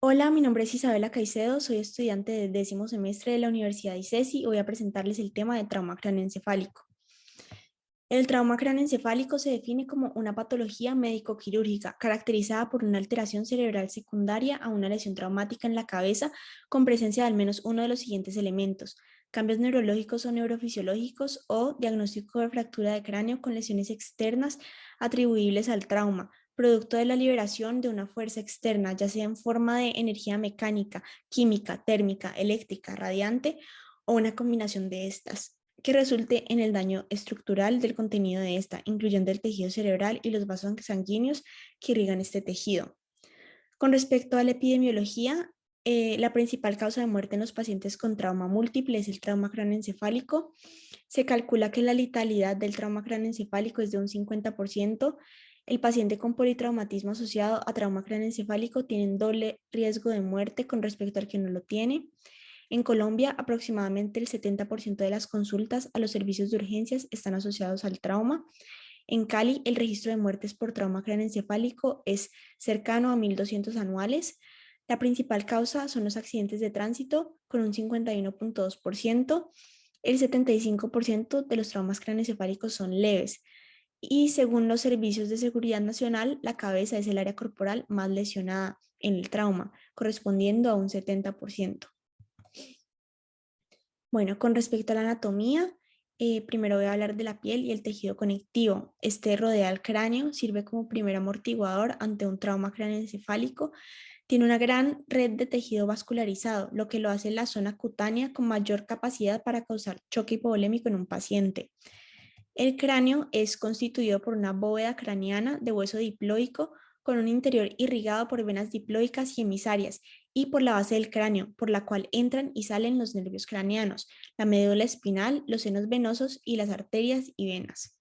Hola, mi nombre es Isabela Caicedo, soy estudiante del 10º semestre de la Universidad ICESI y voy a presentarles el tema de trauma craneoencefálico. El trauma craneoencefálico se define como una patología médico-quirúrgica caracterizada por una alteración cerebral secundaria a una lesión traumática en la cabeza con presencia de al menos uno de los siguientes elementos: cambios neurológicos o neurofisiológicos o diagnóstico de fractura de cráneo con lesiones externas atribuibles al trauma, producto de la liberación de una fuerza externa, ya sea en forma de energía mecánica, química, térmica, eléctrica, radiante o una combinación de estas, que resulte en el daño estructural del contenido de esta, incluyendo el tejido cerebral y los vasos sanguíneos que irrigan este tejido. Con respecto a la epidemiología, la principal causa de muerte en los pacientes con trauma múltiple es el trauma craneoencefálico. Se calcula que la letalidad del trauma craneoencefálico es de un 50%. El paciente con politraumatismo asociado a trauma craneoencefálico tiene un doble riesgo de muerte con respecto al que no lo tiene. En Colombia, aproximadamente el 70% de las consultas a los servicios de urgencias están asociados al trauma. En Cali, el registro de muertes por trauma craneoencefálico es cercano a 1.200 anuales. La principal causa son los accidentes de tránsito, con un 51.2%. El 75% de los traumas craneoencefálicos son leves. Y según los servicios de seguridad nacional, la cabeza es el área corporal más lesionada en el trauma, correspondiendo a un 70%. Bueno, con respecto a la anatomía, primero voy a hablar de la piel y el tejido conectivo. Este rodea el cráneo, sirve como primer amortiguador ante un trauma craneoencefálico. Tiene una gran red de tejido vascularizado, lo que lo hace la zona cutánea con mayor capacidad para causar choque hipovolémico en un paciente. El cráneo es constituido por una bóveda craneana de hueso diploico con un interior irrigado por venas diploicas y emisarias y por la base del cráneo, por la cual entran y salen los nervios craneanos, la médula espinal, los senos venosos y las arterias y venas.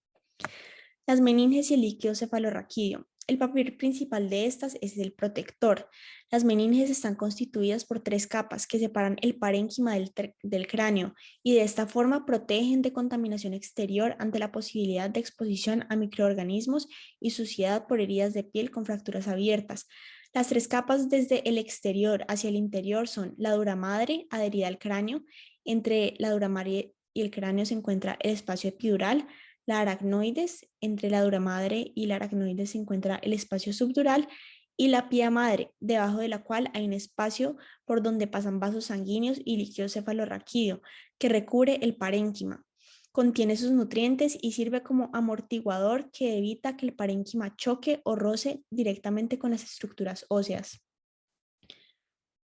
Las meninges y el líquido cefalorraquídeo. El papel principal de estas es el protector. Las meninges están constituidas por tres capas que separan el parénquima del cráneo y de esta forma protegen de contaminación exterior ante la posibilidad de exposición a microorganismos y suciedad por heridas de piel con fracturas abiertas. Las tres capas desde el exterior hacia el interior son la dura madre adherida al cráneo. Entre la dura madre y el cráneo se encuentra el espacio epidural. La aracnoides, entre la dura madre y la aracnoides se encuentra el espacio subdural, y la pía madre, debajo de la cual hay un espacio por donde pasan vasos sanguíneos y líquido cefalorraquídeo que recubre el parénquima. Contiene sus nutrientes y sirve como amortiguador que evita que el parénquima choque o roce directamente con las estructuras óseas.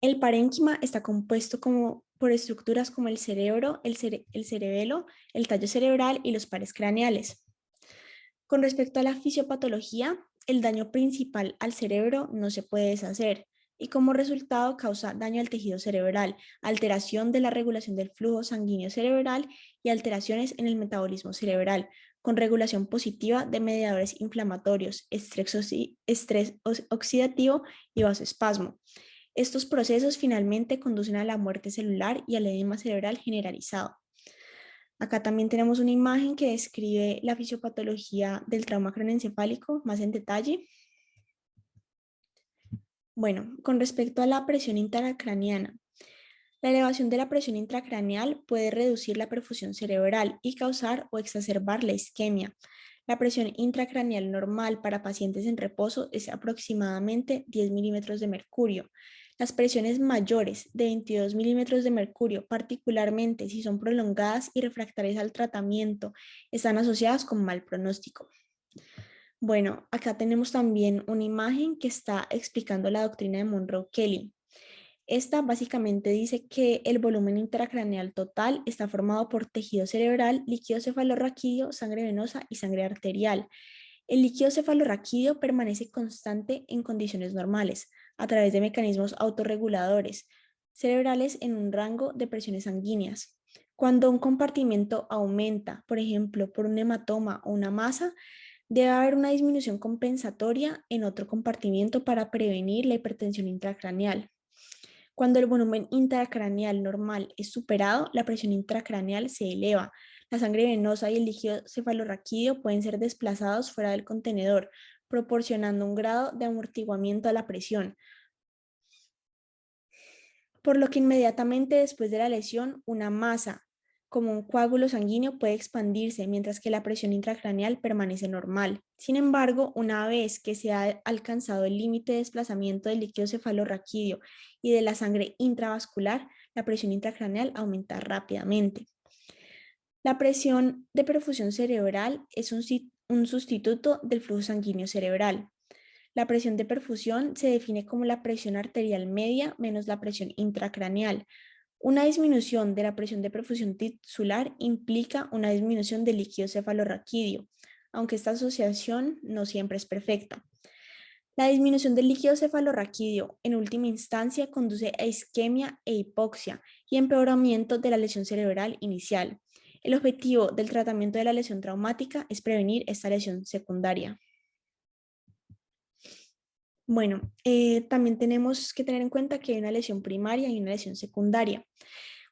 El parénquima está compuesto por estructuras como el cerebro, el cerebelo, el tallo cerebral y los pares craneales. Con respecto a la fisiopatología, el daño principal al cerebro no se puede deshacer y como resultado causa daño al tejido cerebral, alteración de la regulación del flujo sanguíneo cerebral y alteraciones en el metabolismo cerebral, con regulación positiva de mediadores inflamatorios, estrés oxidativo y vasoespasmo. Estos procesos finalmente conducen a la muerte celular y al edema cerebral generalizado. Acá también tenemos una imagen que describe la fisiopatología del trauma craneoencefálico más en detalle. Bueno, con respecto a la presión intracraneana, la elevación de la presión intracraneal puede reducir la perfusión cerebral y causar o exacerbar la isquemia. La presión intracraneal normal para pacientes en reposo es aproximadamente 10 milímetros de mercurio. Las presiones mayores de 22 milímetros de mercurio, particularmente si son prolongadas y refractarias al tratamiento, están asociadas con mal pronóstico. Bueno, acá tenemos también una imagen que está explicando la doctrina de Monroe-Kelly. Esta básicamente dice que el volumen intracraneal total está formado por tejido cerebral, líquido cefalorraquídeo, sangre venosa y sangre arterial. El líquido cefalorraquídeo permanece constante en condiciones normales a través de mecanismos autorreguladores cerebrales en un rango de presiones sanguíneas. Cuando un compartimento aumenta, por ejemplo, por un hematoma o una masa, debe haber una disminución compensatoria en otro compartimiento para prevenir la hipertensión intracraneal. Cuando el volumen intracraneal normal es superado, la presión intracraneal se eleva. La sangre venosa y el líquido cefalorraquídeo pueden ser desplazados fuera del contenedor, proporcionando un grado de amortiguamiento a la presión. por lo que inmediatamente después de la lesión, una masa, como un coágulo sanguíneo, puede expandirse, mientras que la presión intracraneal permanece normal. Sin embargo, una vez que se ha alcanzado el límite de desplazamiento del líquido cefalorraquídeo y de la sangre intravascular, la presión intracraneal aumenta rápidamente. La presión de perfusión cerebral es un sustituto del flujo sanguíneo cerebral. La presión de perfusión se define como la presión arterial media menos la presión intracraneal. Una disminución de la presión de perfusión tisular implica una disminución del líquido cefalorraquídeo, aunque esta asociación no siempre es perfecta. La disminución del líquido cefalorraquídeo en última instancia conduce a isquemia e hipoxia y empeoramiento de la lesión cerebral inicial. El objetivo del tratamiento de la lesión traumática es prevenir esta lesión secundaria. Bueno, también tenemos que tener en cuenta que hay una lesión primaria y una lesión secundaria.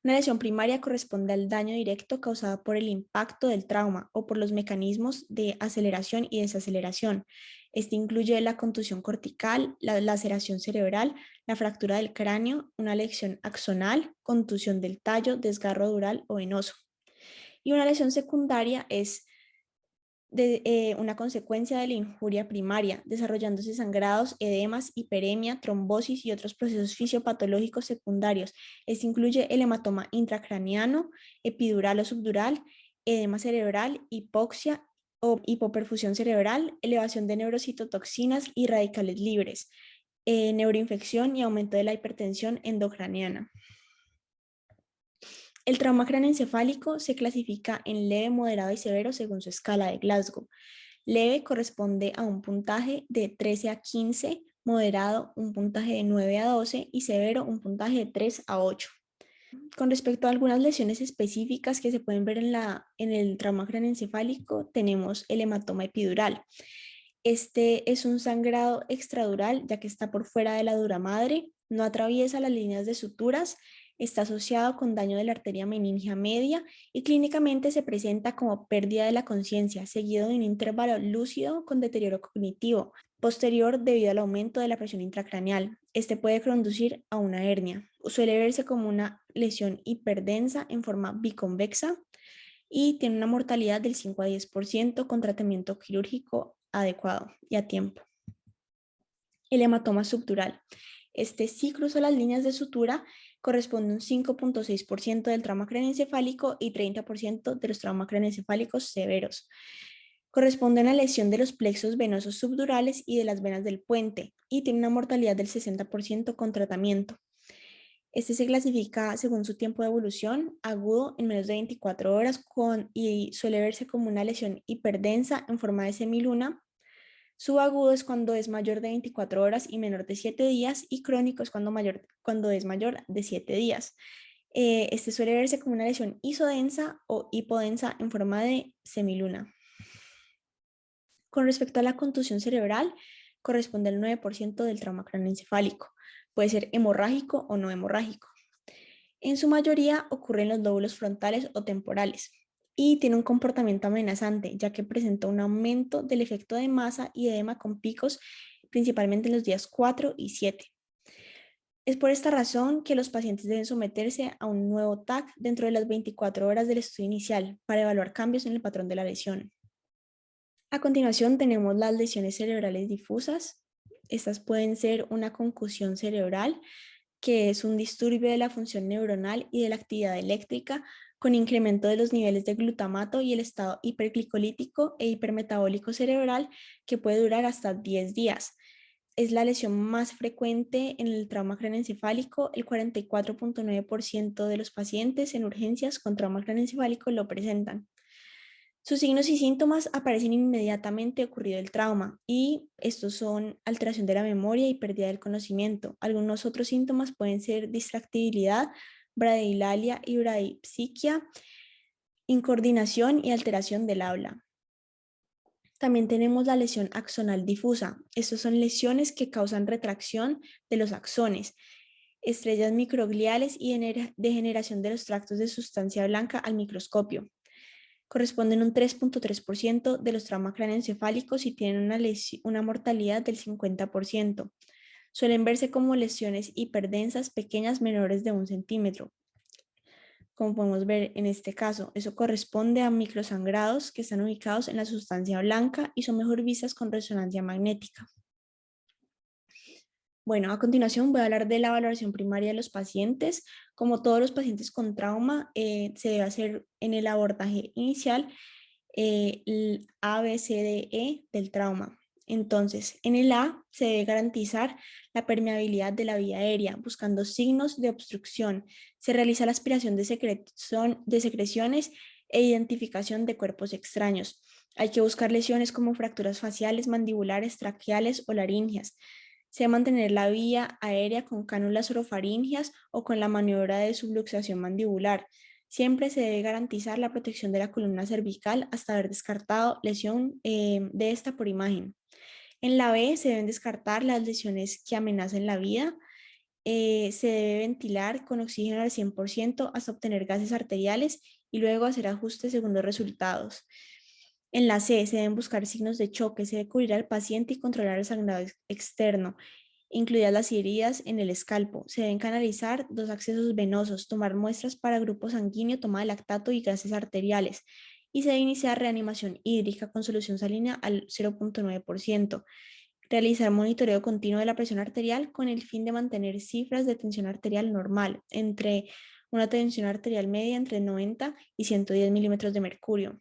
Una lesión primaria corresponde al daño directo causado por el impacto del trauma o por los mecanismos de aceleración y desaceleración. Este incluye la contusión cortical, la laceración cerebral, la fractura del cráneo, una lesión axonal, contusión del tallo, desgarro dural o venoso. Y una lesión secundaria es una consecuencia de la injuria primaria, desarrollándose sangrados, edemas, hiperemia, trombosis y otros procesos fisiopatológicos secundarios. Esto incluye el hematoma intracraneano, epidural o subdural, edema cerebral, hipoxia o hipoperfusión cerebral, elevación de neurocitotoxinas y radicales libres, neuroinfección y aumento de la hipertensión endocraniana. El trauma craneoencefálico se clasifica en leve, moderado y severo según su escala de Glasgow. Leve corresponde a un puntaje de 13 a 15, moderado un puntaje de 9 a 12 y severo un puntaje de 3 a 8. Con respecto a algunas lesiones específicas que se pueden ver en el trauma craneoencefálico, tenemos el hematoma epidural. Este es un sangrado extradural ya que está por fuera de la dura madre, no atraviesa las líneas de suturas, está asociado con daño de la arteria meningia media y clínicamente se presenta como pérdida de la conciencia, seguido de un intervalo lúcido con deterioro cognitivo, posterior debido al aumento de la presión intracraneal. Este puede conducir a una hernia. Suele verse como una lesión hiperdensa en forma biconvexa y tiene una mortalidad del 5 a 10% con tratamiento quirúrgico adecuado y a tiempo. El hematoma subdural. Este sí cruza las líneas de sutura, corresponde a un 5.6% del trauma craneoencefálico y 30% de los traumas craneoencefálicos severos. Corresponde a una lesión de los plexos venosos subdurales y de las venas del puente y tiene una mortalidad del 60% con tratamiento. Este se clasifica según su tiempo de evolución, agudo en menos de 24 horas y suele verse como una lesión hiperdensa en forma de semiluna. Subagudo es cuando es mayor de 24 horas y menor de 7 días y crónico es cuando es mayor de 7 días. Este suele verse como una lesión isodensa o hipodensa en forma de semiluna. Con respecto a la contusión cerebral, corresponde al 9% del trauma craneoencefálico. Puede ser hemorrágico o no hemorrágico. En su mayoría ocurre en los lóbulos frontales o temporales y tiene un comportamiento amenazante, ya que presenta un aumento del efecto de masa y edema con picos principalmente en los días 4 y 7. Es por esta razón que los pacientes deben someterse a un nuevo TAC dentro de las 24 horas del estudio inicial para evaluar cambios en el patrón de la lesión. A continuación tenemos las lesiones cerebrales difusas. Estas pueden ser una concusión cerebral, que es un disturbio de la función neuronal y de la actividad eléctrica con incremento de los niveles de glutamato y el estado hiperglicolítico e hipermetabólico cerebral que puede durar hasta 10 días. Es la lesión más frecuente en el trauma craneoencefálico. El 44.9% de los pacientes en urgencias con trauma craneoencefálico lo presentan. Sus signos y síntomas aparecen inmediatamente ocurrido el trauma y estos son alteración de la memoria y pérdida del conocimiento. Algunos otros síntomas pueden ser distractibilidad, bradilalia y bradipsiquia, incoordinación y alteración del habla. También tenemos la lesión axonal difusa. Estas son lesiones que causan retracción de los axones, estrellas microgliales y degeneración de los tractos de sustancia blanca al microscopio. Corresponden a un 3.3% de los traumas craneoencefálicos y tienen una mortalidad del 50%. Suelen verse como lesiones hiperdensas pequeñas menores de 1 centímetro. Como podemos ver en este caso, eso corresponde a microsangrados que están ubicados en la sustancia blanca y son mejor vistas con resonancia magnética. Bueno, a continuación voy a hablar de la valoración primaria de los pacientes. Como todos los pacientes con trauma, se debe hacer en el abordaje inicial el ABCDE del trauma. Entonces, en el A se debe garantizar la permeabilidad de la vía aérea, buscando signos de obstrucción. Se realiza la aspiración de secreciones e identificación de cuerpos extraños. Hay que buscar lesiones como fracturas faciales, mandibulares, traqueales o laringeas. Se debe mantener la vía aérea con cánulas orofaringeas o con la maniobra de subluxación mandibular. Siempre se debe garantizar la protección de la columna cervical hasta haber descartado lesión de esta por imagen. En la B se deben descartar las lesiones que amenacen la vida. Se debe ventilar con oxígeno al 100% hasta obtener gases arteriales y luego hacer ajustes según los resultados. En la C se deben buscar signos de choque, se debe cubrir al paciente y controlar el sangrado externo, incluidas las heridas en el escalpo. Se deben canalizar 2 accesos venosos, tomar muestras para grupo sanguíneo, toma de lactato y gases arteriales. Y se debe iniciar reanimación hídrica con solución salina al 0,9%. Realizar monitoreo continuo de la presión arterial con el fin de mantener cifras de tensión arterial normal, entre una tensión arterial media entre 90 y 110 milímetros de mercurio.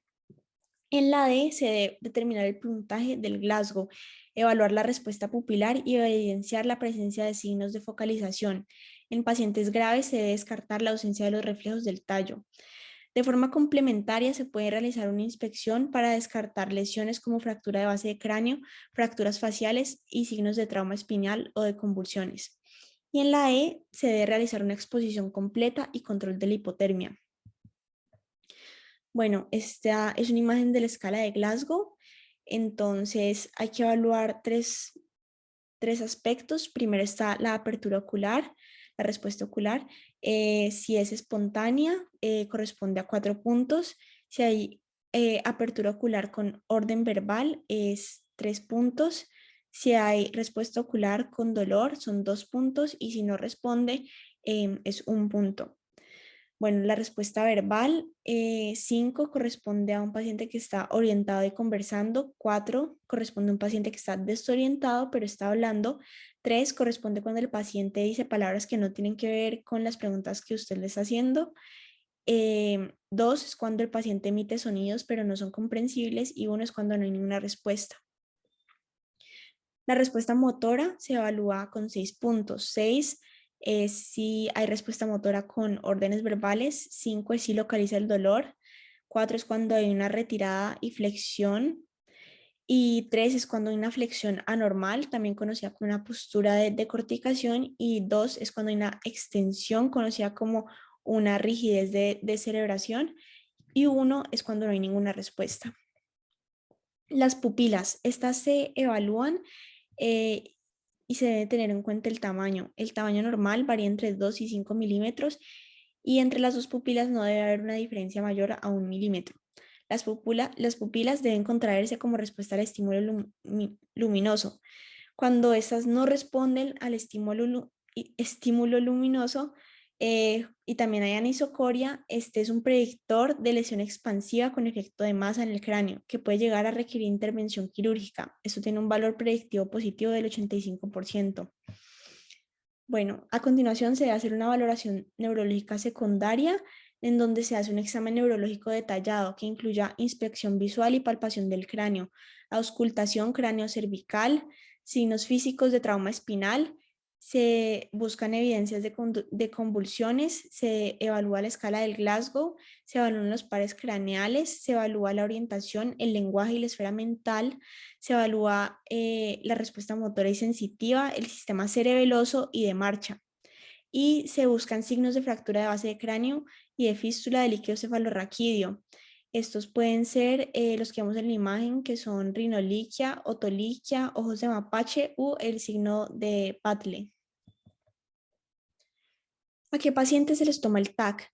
En la D se debe determinar el puntaje del Glasgow, evaluar la respuesta pupilar y evidenciar la presencia de signos de focalización. En pacientes graves se debe descartar la ausencia de los reflejos del tallo. De forma complementaria, se puede realizar una inspección para descartar lesiones como fractura de base de cráneo, fracturas faciales y signos de trauma espinal o de convulsiones. Y en la E se debe realizar una exposición completa y control de la hipotermia. Bueno, esta es una imagen de la escala de Glasgow. Entonces hay que evaluar tres aspectos. Primero está la apertura ocular, la respuesta ocular. Si es espontánea, corresponde a 4 puntos. Si hay apertura ocular con orden verbal, es 3 puntos. Si hay respuesta ocular con dolor, son 2 puntos. Y si no responde, es 1 punto. Bueno, la respuesta verbal, 5 corresponde a un paciente que está orientado y conversando, 4 corresponde a un paciente que está desorientado pero está hablando, 3 corresponde cuando el paciente dice palabras que no tienen que ver con las preguntas que usted le está haciendo, 2 es cuando el paciente emite sonidos pero no son comprensibles y 1 es cuando no hay ninguna respuesta. La respuesta motora se evalúa con 6 puntos. 6 es si hay respuesta motora con órdenes verbales. 5 es si localiza el dolor. 4 es cuando hay una retirada y flexión. Y 3 es cuando hay una flexión anormal, también conocida como una postura de decorticación. Y 2 es cuando hay una extensión, conocida como una rigidez de cerebración. Y 1 es cuando no hay ninguna respuesta. Las pupilas, estas se evalúan eh, y se debe tener en cuenta el tamaño. El tamaño normal varía entre 2 y 5 milímetros y entre las dos pupilas no debe haber una diferencia mayor a 1 milímetro. Las pupilas deben contraerse como respuesta al estímulo luminoso. Cuando estas no responden al estímulo luminoso y también hay anisocoria, este es un predictor de lesión expansiva con efecto de masa en el cráneo que puede llegar a requerir intervención quirúrgica. Esto tiene un valor predictivo positivo del 85%. Bueno, a continuación se debe hacer una valoración neurológica secundaria en donde se hace un examen neurológico detallado que incluya inspección visual y palpación del cráneo, auscultación cráneo cervical, signos físicos de trauma espinal, se buscan evidencias de convulsiones, se evalúa la escala del Glasgow, se evalúan los pares craneales, se evalúa la orientación, el lenguaje y la esfera mental, se evalúa la respuesta motora y sensitiva, el sistema cerebeloso y de marcha. Y se buscan signos de fractura de base de cráneo y de fístula de líquido cefalorraquídeo. Estos pueden ser los que vemos en la imagen, que son rinoliquia, otoliquia, ojos de mapache u el signo de Patle. ¿A qué pacientes se les toma el TAC?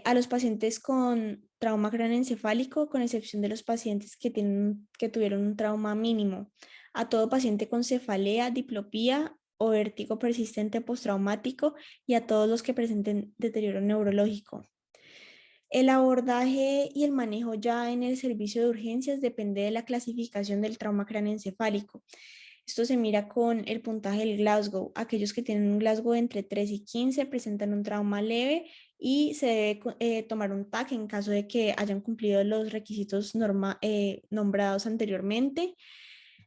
A los pacientes con trauma craneoencefálico, con excepción de los pacientes que tuvieron un trauma mínimo. a todo paciente con cefalea, diplopía o vértigo persistente postraumático y a todos los que presenten deterioro neurológico. El abordaje y el manejo ya en el servicio de urgencias depende de la clasificación del trauma craneoencefálico. Esto se mira con el puntaje del Glasgow. Aquellos que tienen un Glasgow entre 3 y 15 presentan un trauma leve y se debe tomar un TAC en caso de que hayan cumplido los requisitos nombrados anteriormente.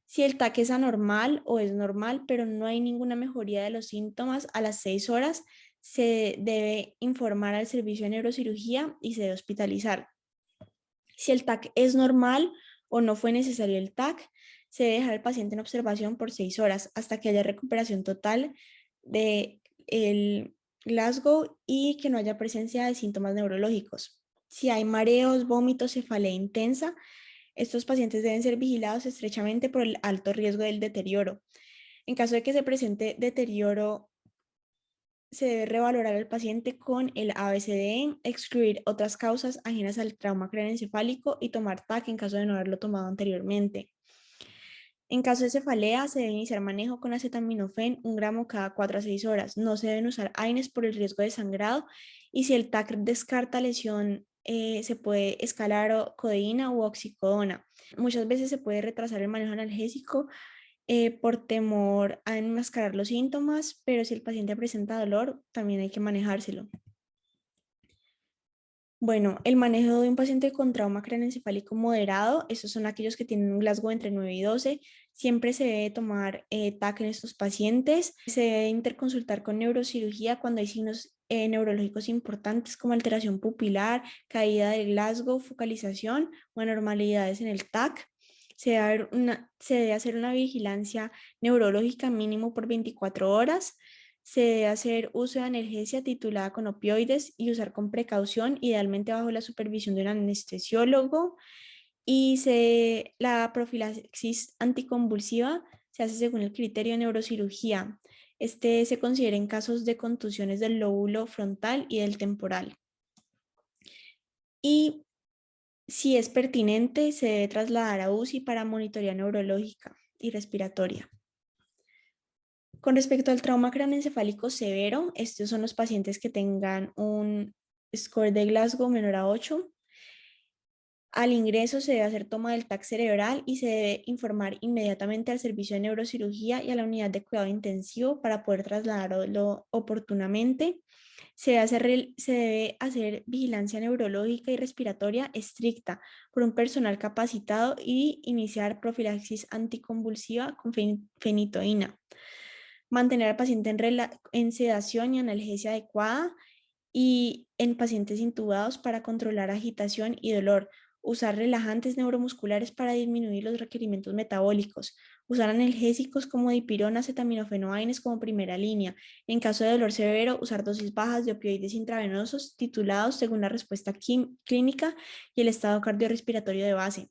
Si el TAC es anormal o es normal, pero no hay ninguna mejoría de los síntomas a las 6 horas, se debe informar al servicio de neurocirugía y se debe hospitalizar. Si el TAC es normal o no fue necesario el TAC, se debe dejar al paciente en observación por 6 horas hasta que haya recuperación total del Glasgow y que no haya presencia de síntomas neurológicos. Si hay mareos, vómitos, cefalea intensa, estos pacientes deben ser vigilados estrechamente por el alto riesgo del deterioro. En caso de que se presente deterioro, se debe revalorar al paciente con el ABCDE, excluir otras causas ajenas al trauma craneoencefálico y tomar TAC en caso de no haberlo tomado anteriormente. En caso de cefalea, se debe iniciar manejo con acetaminofén 1 gramo cada 4 a 6 horas. No se deben usar AINES por el riesgo de sangrado y si el TAC descarta lesión, se puede escalar codeína u oxicodona. Muchas veces se puede retrasar el manejo analgésico por temor a enmascarar los síntomas, pero si el paciente presenta dolor, también hay que manejárselo. Bueno, el manejo de un paciente con trauma craneoencefálico moderado, esos son aquellos que tienen un Glasgow entre 9 y 12. Siempre se debe tomar TAC en estos pacientes. Se debe interconsultar con neurocirugía cuando hay signos neurológicos importantes como alteración pupilar, caída del Glasgow, focalización o anormalidades en el TAC. Se debe hacer una vigilancia neurológica mínimo por 24 horas. Se debe hacer uso de analgesia titulada con opioides y usar con precaución, idealmente bajo la supervisión de un anestesiólogo. Y la profilaxis anticonvulsiva se hace según el criterio de neurocirugía. Este se considera en casos de contusiones del lóbulo frontal y del temporal. Y si es pertinente, se debe trasladar a UCI para monitoría neurológica y respiratoria. Con respecto al trauma craneoencefálico severo, estos son los pacientes que tengan un score de Glasgow menor a 8. Al ingreso se debe hacer toma del TAC cerebral y se debe informar inmediatamente al servicio de neurocirugía y a la unidad de cuidado intensivo para poder trasladarlo oportunamente. Se debe hacer vigilancia neurológica y respiratoria estricta por un personal capacitado y iniciar profilaxis anticonvulsiva con fenitoína. Mantener al paciente en sedación y analgesia adecuada y en pacientes intubados para controlar agitación y dolor. Usar relajantes neuromusculares para disminuir los requerimientos metabólicos. Usar analgésicos como dipirona, acetaminofén o AINES como primera línea. En caso de dolor severo, usar dosis bajas de opioides intravenosos titulados según la respuesta clínica y el estado cardiorrespiratorio de base.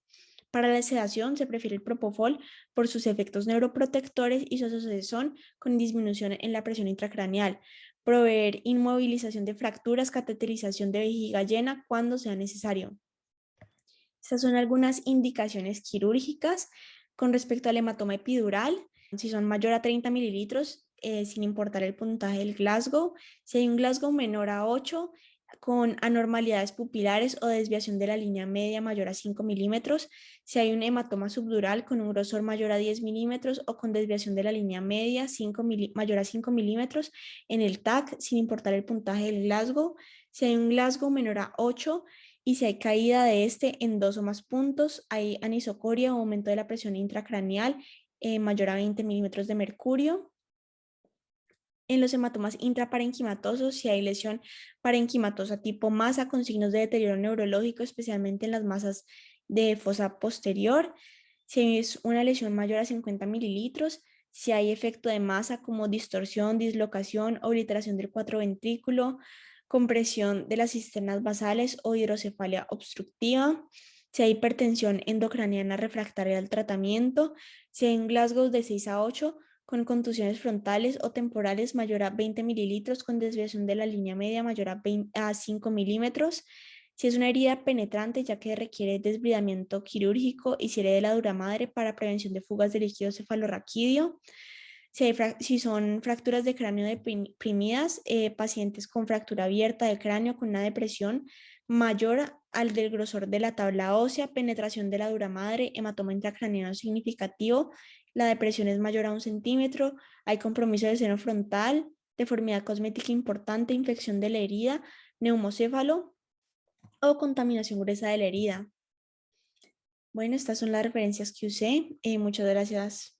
Para la sedación se prefiere el propofol por sus efectos neuroprotectores y su asociación con disminución en la presión intracraneal. Proveer inmovilización de fracturas, cateterización de vejiga llena cuando sea necesario. Estas son algunas indicaciones quirúrgicas con respecto al hematoma epidural. Si son mayor a 30 mililitros, sin importar el puntaje del Glasgow. Si hay un Glasgow menor a 8, con anormalidades pupilares o desviación de la línea media mayor a 5 milímetros. Si hay un hematoma subdural con un grosor mayor a 10 milímetros o con desviación de la línea media mayor a 5 milímetros en el TAC, sin importar el puntaje del Glasgow. Si hay un Glasgow menor a 8, y si hay caída de este en 2 o más puntos, hay anisocoria o aumento de la presión intracraneal mayor a 20 milímetros de mercurio. En los hematomas intraparenquimatosos, si hay lesión parenquimatosa tipo masa con signos de deterioro neurológico, especialmente en las masas de fosa posterior. Si es una lesión mayor a 50 mililitros, si hay efecto de masa como distorsión, dislocación, obliteración del cuarto ventrículo, compresión de las cisternas basales o hidrocefalia obstructiva, si hay hipertensión endocraniana refractaria al tratamiento, si hay un Glasgow de 6 a 8 con contusiones frontales o temporales mayor a 20 mililitros con desviación de la línea media mayor a 5 milímetros, Si es una herida penetrante, ya que requiere desbridamiento quirúrgico y cierre de la dura madre para prevención de fugas de líquido cefalorraquídeo. Si son fracturas de cráneo deprimidas, pacientes con fractura abierta del cráneo con una depresión mayor al del grosor de la tabla ósea, penetración de la dura madre, hematoma intracraneano significativo, la depresión es mayor a 1 centímetro, hay compromiso del seno frontal, deformidad cosmética importante, infección de la herida, neumocéfalo o contaminación gruesa de la herida. Bueno, estas son las referencias que usé. Muchas gracias